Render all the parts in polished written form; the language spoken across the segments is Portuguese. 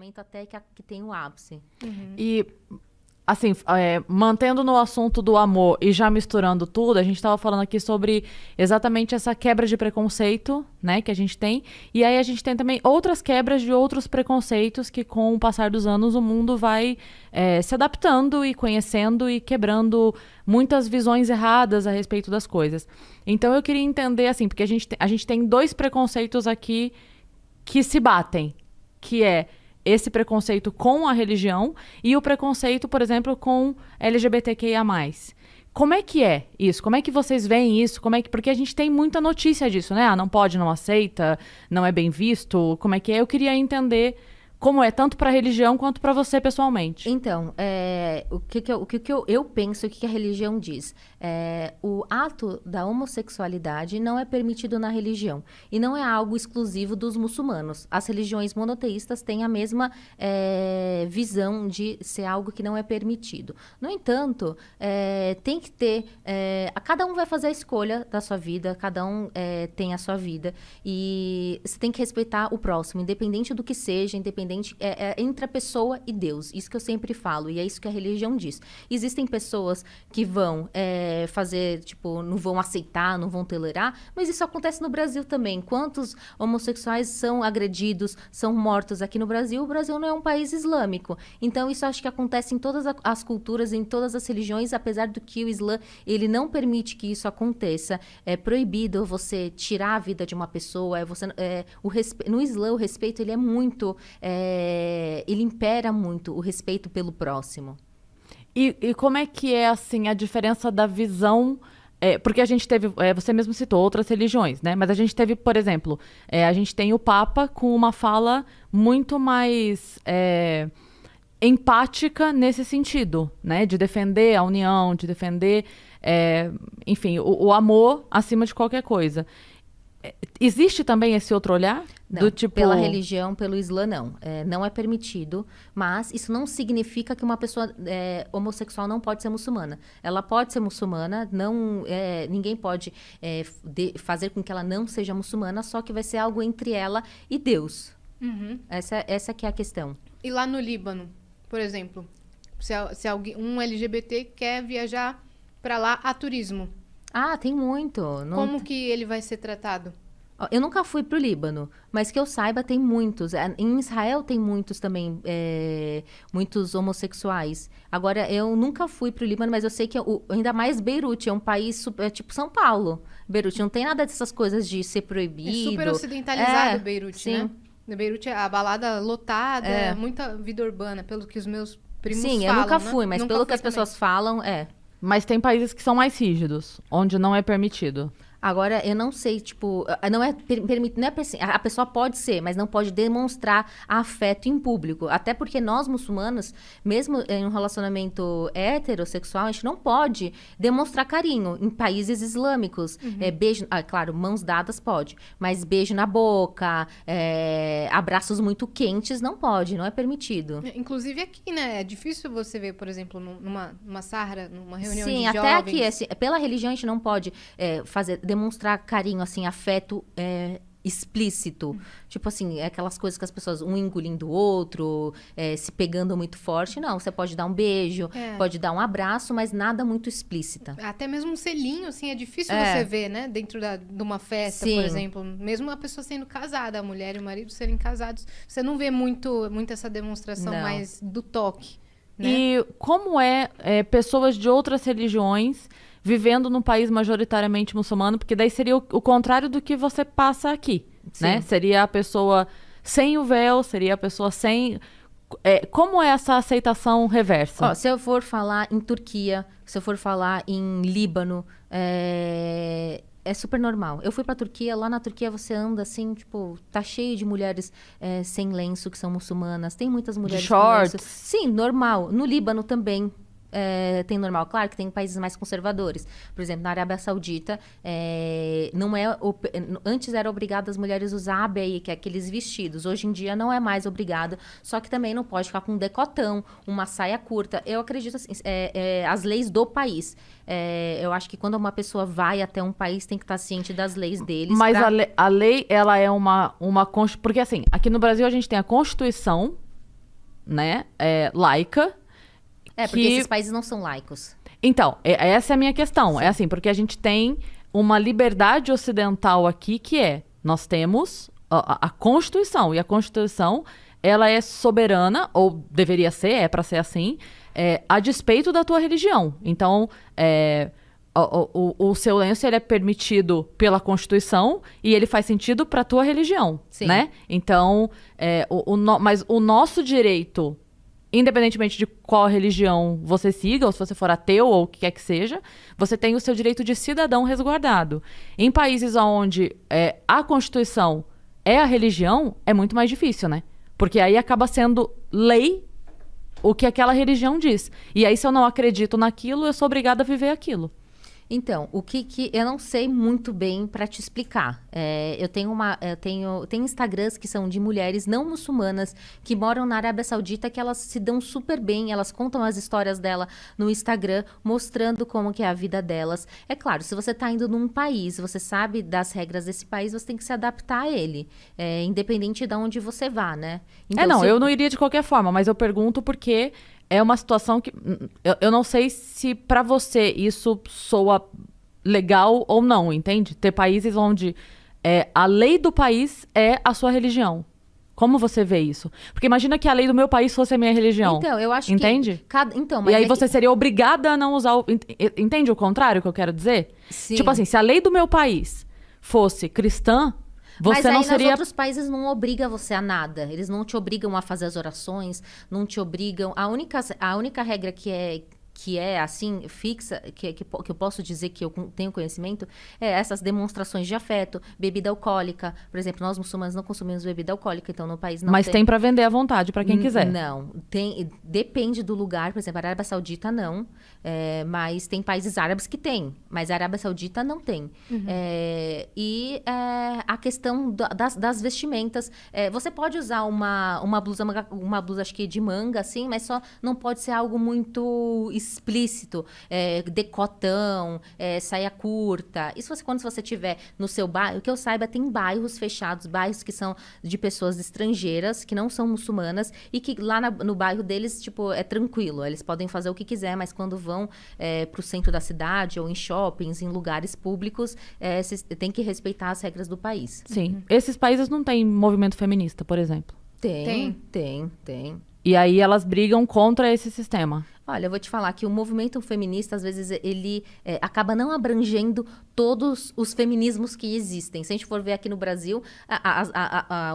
relacionamento até que tem o ápice. E, assim, mantendo no assunto do amor e já misturando tudo, a gente estava falando aqui sobre exatamente essa quebra de preconceito, né, que a gente tem. E aí a gente tem também outras quebras de outros preconceitos que, com o passar dos anos, o mundo vai se adaptando e conhecendo e quebrando muitas visões erradas a respeito das coisas. Então, eu queria entender, assim, porque a gente tem dois preconceitos aqui que se batem, que é esse preconceito com a religião e o preconceito, por exemplo, com LGBTQIA+. Como é que é isso? Como é que vocês veem isso? Porque a gente tem muita notícia disso, né? Ah, não pode, não aceita, não é bem visto. Como é que é? Eu queria entender como é, tanto para a religião quanto para você pessoalmente. Então, o que eu penso, o que a religião diz? O ato da homossexualidade não é permitido na religião. E não é algo exclusivo dos muçulmanos. As religiões monoteístas têm a mesma visão de ser algo que não é permitido. No entanto, tem que ter... cada um vai fazer a escolha da sua vida, cada um tem a sua vida. E você tem que respeitar o próximo, independente do que seja, independente entre a pessoa e Deus. Isso que eu sempre falo, e é isso que a religião diz. Existem pessoas que vão fazer, tipo, não vão aceitar, não vão tolerar, mas isso acontece no Brasil também. Quantos homossexuais são agredidos, são mortos aqui no Brasil? O Brasil não é um país islâmico. Então, isso acho que acontece em todas as culturas, em todas as religiões, apesar do que o Islã, ele não permite que isso aconteça. É proibido você tirar a vida de uma pessoa. No Islã, o respeito, ele é muito... ele impera muito o respeito pelo próximo. E como é que é, assim, a diferença da visão... porque a gente teve, você mesmo citou outras religiões, né? Mas a gente teve, por exemplo, a gente tem o Papa com uma fala muito mais empática nesse sentido, né? De defender a união, de defender, enfim, o amor acima de qualquer coisa. Existe também esse outro olhar? Não, do tipo... pela religião, pelo Islã, não. Não é permitido, mas isso não significa que uma pessoa homossexual não pode ser muçulmana. Ela pode ser muçulmana, ninguém pode fazer com que ela não seja muçulmana, só que vai ser algo entre ela e Deus. Essa que é a questão. E lá no Líbano, por exemplo, se um LGBT quer viajar para lá a turismo, tem muito. como que ele vai ser tratado? Eu nunca fui pro Líbano, mas que eu saiba, tem muitos. Em Israel tem muitos também, muitos homossexuais. Agora, eu nunca fui pro Líbano, mas eu sei que ainda mais Beirute, é um país tipo São Paulo. Beirute não tem nada dessas coisas de ser proibido. É super ocidentalizado Beirute, sim. né? No Beirute, a balada lotada, muita vida urbana, pelo que os meus primos falam, eu nunca né? fui, mas pelo que as pessoas falam, Mas tem países que são mais rígidos, onde não é permitido. Agora, eu não sei, tipo, não é permitido, não é assim, a pessoa pode ser, mas não pode demonstrar afeto em público. Até porque nós, muçulmanos, mesmo em um relacionamento heterossexual, a gente não pode demonstrar carinho em países islâmicos. Beijo, claro, mãos dadas pode, mas beijo na boca, abraços muito quentes, não pode, não é permitido. Inclusive aqui, né? É difícil você ver, por exemplo, numa sarra, numa reunião de Sim, jovens. até aqui, assim, pela religião, a gente não pode demonstrar carinho, assim, afeto explícito. Tipo assim, aquelas coisas que as pessoas, um engolindo o outro, se pegando muito forte. Não, você pode dar um beijo, pode dar um abraço, mas nada muito explícita. Até mesmo um selinho, assim, é difícil você ver, né? Dentro de uma festa, Sim. por exemplo. Mesmo a pessoa sendo casada, a mulher e o marido serem casados, você não vê muito essa demonstração Não. mais do toque, né? E como pessoas de outras religiões vivendo num país majoritariamente muçulmano, porque daí seria o contrário do que você passa aqui, né? Seria a pessoa sem o véu, seria a pessoa sem... como é essa aceitação reversa? Se eu for falar em Turquia, se eu for falar em Líbano, é super normal. Eu fui pra Turquia, lá na Turquia você anda assim, tipo, tá cheio de mulheres sem lenço, que são muçulmanas. Tem muitas mulheres de shorts. com lenço. Sim, normal. No Líbano também. Tem normal, claro que tem países mais conservadores. Por exemplo, na Arábia Saudita, antes era obrigado as mulheres usar abaya, que é aqueles vestidos. Hoje em dia não é mais obrigado, só que também não pode ficar com um decotão, uma saia curta. Eu acredito assim, as leis do país. Eu acho que quando uma pessoa vai até um país, tem que estar ciente das leis deles. Mas a lei, ela é uma porque assim, aqui no Brasil a gente tem a Constituição, né, laica. Porque esses países não são laicos. Então, essa é a minha questão. Sim. É assim, porque a gente tem uma liberdade ocidental aqui que nós temos a Constituição. E a Constituição, ela é soberana, ou deveria ser, para ser assim, a despeito da tua religião. Então, o seu lenço, ele é permitido pela Constituição e ele faz sentido para tua religião, Sim. né? Então, mas o nosso direito, independentemente de qual religião você siga, ou se você for ateu, ou o que quer que seja, você tem o seu direito de cidadão resguardado. Em países onde a Constituição é a religião, é muito mais difícil, né? Porque aí acaba sendo lei o que aquela religião diz. E aí, se eu não acredito naquilo, eu sou obrigada a viver aquilo. Então, o que eu não sei muito bem para te explicar. Eu tenho Instagrams que são de mulheres não muçulmanas que moram na Arábia Saudita, que elas se dão super bem, elas contam as histórias dela no Instagram, mostrando como que é a vida delas. É claro, se você está indo num país, você sabe das regras desse país, você tem que se adaptar a ele, independente de onde você vá, né? Então, eu não iria de qualquer forma, mas eu pergunto porque é uma situação que eu não sei se pra você isso soa legal ou não, entende? Ter países onde a lei do país é a sua religião. Como você vê isso? Porque imagina que a lei do meu país fosse a minha religião. Então, eu acho entende? que... Então, mas e aí você seria obrigada a não usar Entende o contrário que eu quero dizer? Sim. Tipo assim, se a lei do meu país fosse cristã, você mas não aí seria... nos outros países não obriga você a nada. Eles não te obrigam a fazer as orações, não te obrigam... A única regra que é assim, fixa, que eu posso dizer que eu tenho conhecimento, é essas demonstrações de afeto, bebida alcoólica. Por exemplo, nós muçulmanos não consumimos bebida alcoólica, então no país não Mas tem. tem pra vender à vontade, pra quem quiser. Não, depende do lugar. Por exemplo, a Arábia Saudita não, mas tem países árabes que tem, mas a Arábia Saudita não tem. Uhum. A questão das vestimentas, você pode usar uma blusa acho que de manga, assim, mas só não pode ser algo muito explícito, decotão, saia curta. Isso quando você tiver no seu bairro, que eu saiba, tem bairros fechados, bairros que são de pessoas estrangeiras, que não são muçulmanas, e que lá no bairro deles, tipo, é tranquilo. Eles podem fazer o que quiser, mas quando vão pro centro da cidade, ou em shoppings, em lugares públicos, vocês têm que respeitar as regras do país. Sim. Esses países não têm movimento feminista, por exemplo. Tem. E aí elas brigam contra esse sistema. Olha, eu vou te falar que o movimento feminista, às vezes, ele acaba não abrangendo todos os feminismos que existem. Se a gente for ver aqui no Brasil,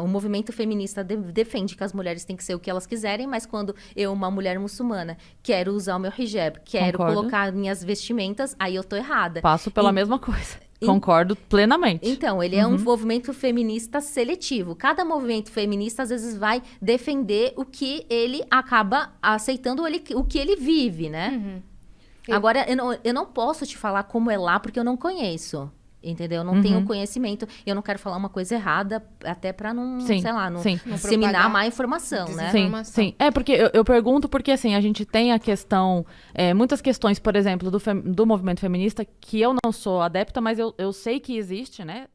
o movimento feminista defende que as mulheres têm que ser o que elas quiserem, mas quando eu, uma mulher muçulmana, quero usar o meu hijab, quero colocar minhas vestimentas, aí eu tô errada. Passo pela mesma coisa. Concordo plenamente. Então, ele é um movimento feminista seletivo. Cada movimento feminista, às vezes, vai defender o que ele acaba aceitando, o que ele vive, né? Uhum. Agora, eu não posso te falar como é lá, porque eu não conheço. Entendeu? Eu não tenho conhecimento. Eu não quero falar uma coisa errada, até pra não, sei lá, não disseminar má informação, né? Sim. Porque eu pergunto porque, assim, a gente tem a questão... muitas questões, por exemplo, do movimento feminista, que eu não sou adepta, mas eu sei que existe, né?